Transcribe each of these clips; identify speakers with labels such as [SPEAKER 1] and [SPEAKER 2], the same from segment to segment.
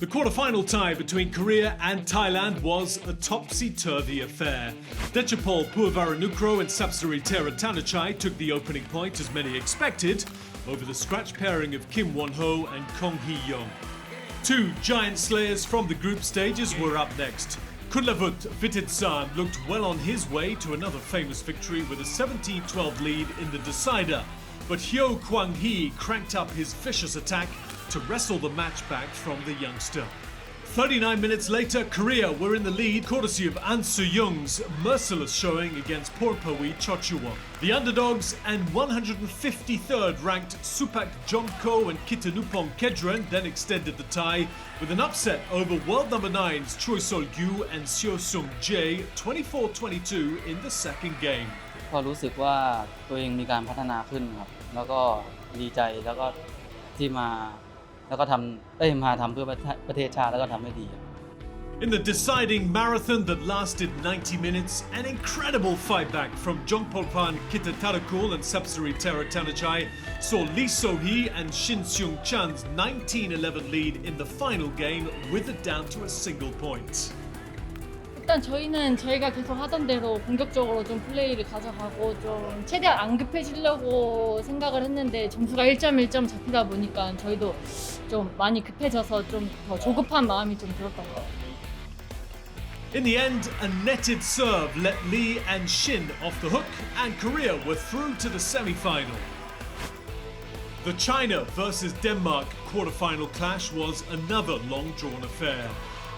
[SPEAKER 1] The quarter-final tie between Korea and Thailand was a topsy-turvy affair. Dechapol Purvaranukroh and Sapsari Theratanachai took the opening point as many expected over the scratch pairing of Kim Won-ho and Kong Hee-young. Two giant slayers from the group stages were up next. Kunlavut Vititsan looked well on his way to another famous victory with a 17-12 lead in the decider, but Hyo Kwang-hee cranked up his vicious attack to wrestle the match back from the youngster. 39 minutes later, Korea were in the lead courtesy of An Soo-young's merciless showing against Porpawi Chochuwon. The underdogs and 153rd ranked Supak Jongko and Kitanupong Kedren then extended the tie with an upset over world number 9's Choi Sol-gyu and Seo Sung-jae 24-22 in the second game.
[SPEAKER 2] ก็รู้สึกว่าตัวเองมีการพัฒนาขึ้นครับแล้วก็ดีใจแล้วก็ที่มาทำเพื่อประเทศชาติแล้วก็ทำให้ดี
[SPEAKER 1] In the deciding marathon that lasted 90 minutes, an incredible fight back from Jongpolpan Kitatarakul and Sapsari Theratanachai saw Lee So-hee and Shin Seung-chan's 19-11 lead in the final game withered down to a single point.
[SPEAKER 3] 일단 저희는 저희가 계속 하던 대로 공격적으로 좀 플레이를 가져가고 좀 최대한 안 급해지려고 생각을 했는데 점수가 1점 잡히다 보니까 저희도 좀 많이 급해져서 좀 더 조급한 마음이 좀 들었던 것 같아요.
[SPEAKER 1] In the end, a netted serve let Lee and Shin off the hook and Korea were through to the semi-final. The China versus Denmark quarter-final clash was another long-drawn affair.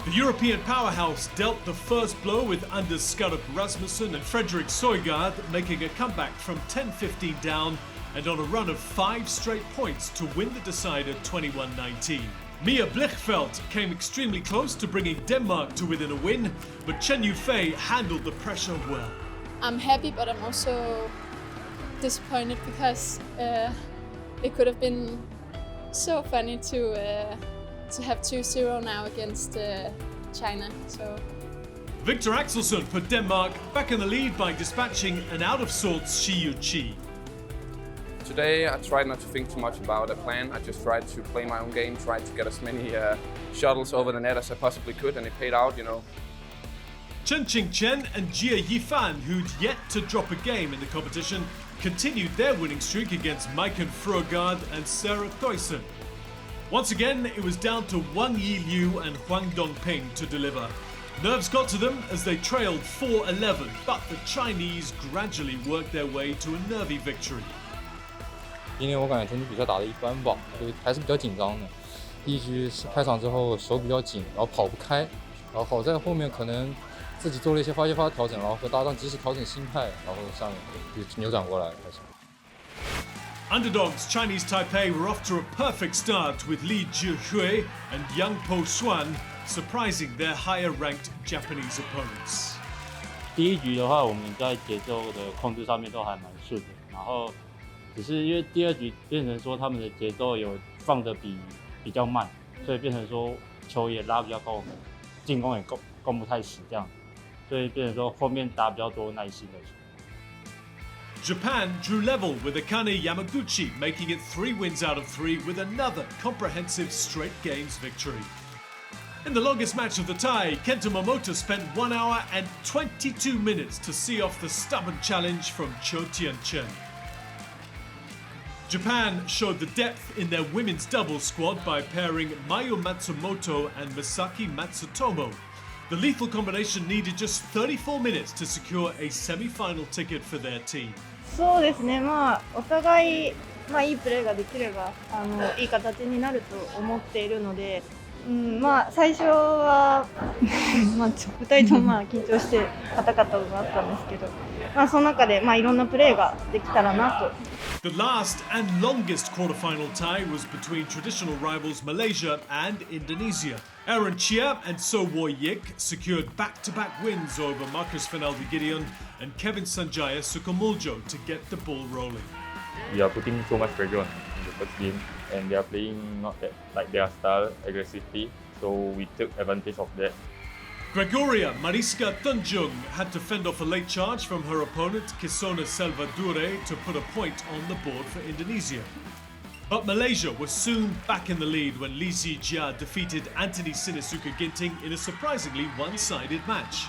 [SPEAKER 1] The European powerhouse dealt the first blow with Anders Skarup Rasmussen and Frederik Søjgaard making a comeback from 10-15 down and on a run of 5 straight points to win the decider 21-19. Mia Blichfeldt came extremely close to bringing Denmark to within a win, but Chen Yufei handled the pressure well.
[SPEAKER 4] I'm happy, but I'm also disappointed because it could have been so funny to have 2-0 now against China. So
[SPEAKER 1] Victor Axelsen put Denmark back in the lead by dispatching an out-of-sorts Shi Yu-chi.
[SPEAKER 5] Today I tried not to think too much about a plan. I just tried to play my own game, tried to get as many shuttles over the net as I possibly could, and it paid out, you know.
[SPEAKER 1] Chen Qingchen and Jia Yifan, who'd yet to drop a game in the competition, continued their winning streak against Maiken Fruergaard and Sarah Thuysen. Once again, it was down to Wang Yi-liu and Huang Dongping to deliver. Nerves got to them as they trailed 4-11, but the Chinese gradually worked their way to a nervy victory.
[SPEAKER 6] 今天我感觉整体比赛打得一般吧，就还是比较紧张的。第一局开场之后手比较紧，然后跑不开，然后好在后面可能自己做了一些发调整，然后和搭档及时调整心态，然后上面就扭转过来开始。
[SPEAKER 1] Underdogs Chinese Taipei were off to a perfect start with Li Jihui and Yang Po Xuan surprising their higher-ranked Japanese opponents.
[SPEAKER 2] 第一局的话，我们在节奏的控制上面都还蛮顺的，然后只是因为第二局变成说他们的节奏有放得比较慢，所以变成说球也拉比较高，我们进攻也攻不太死这样，所以变成说后面打比较多耐心的球。
[SPEAKER 1] Japan drew level with Akane Yamaguchi, making it 3 wins out of 3 with another comprehensive straight games victory. In the longest match of the tie, Kenta Momota spent 1 hour and 22 minutes to see off the stubborn challenge from Cho Tien-chen. Japan showed the depth in their women's doubles squad by pairing Mayu Matsumoto and Misaki Matsutomo. The lethal combination needed just 34 minutes to secure a semi-final ticket for their team.
[SPEAKER 7] そうですね、お互い、いいプレーができればいい形になると思っているので、最初は2人とも緊張して硬かった部分あったんですけど、その中でいろんなプレーができたらなと。
[SPEAKER 1] The last and longest quarter-final tie was between traditional rivals Malaysia and Indonesia. Aaron Chia and So Woi-yik secured back-to-back wins over Marcus Fernaldi Gideon and Kevin Sanjaya Sukamuljo to get the ball rolling.
[SPEAKER 8] We are putting so much pressure on the first game, and they are playing not that like their style aggressively, so we took advantage of that.
[SPEAKER 1] Gregoria Mariska Tanjung had to fend off a late charge from her opponent Kisona Salvadure to put a point on the board for Indonesia. But Malaysia was soon back in the lead when Lee Zijia defeated Anthony Sinisuka Ginting in a surprisingly one-sided match.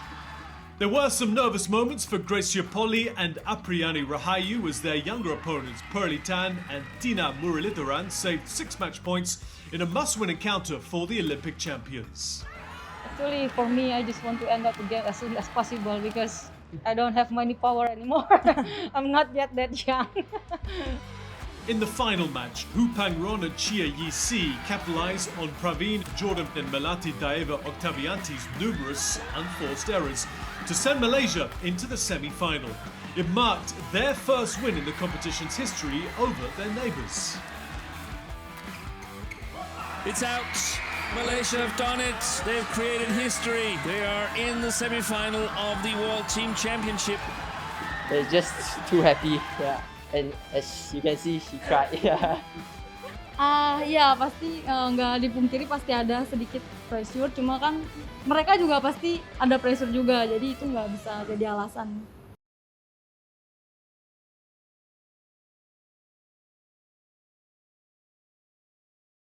[SPEAKER 1] There were some nervous moments for Gracia Poli and Apriyani Rahayu as their younger opponents Pearly Tan and Tina Muralidharan saved 6 match points in a must-win encounter for the Olympic champions.
[SPEAKER 3] Actually, for me, I just want to end up the game as soon as possible because I don't have money power anymore. I'm not yet that young.
[SPEAKER 1] In the final match, Hu Pangron and Chia Yi Si capitalized on Praveen, Jordan and Melati Daeva Octavianti's numerous unforced errors to send Malaysia into the semi-final. It marked their first win in the competition's history over their neighbours.
[SPEAKER 9] It's out. Malaysia have done it. They've created history. They are in the semi-final of the World Team Championship.
[SPEAKER 10] They're just too happy, yeah. And as you can see, she cried.
[SPEAKER 3] Ya pasti nggak dipungkiri pasti ada sedikit pressure. Cuma kan mereka juga pasti ada pressure juga. Jadi itu nggak bisa jadi alasan.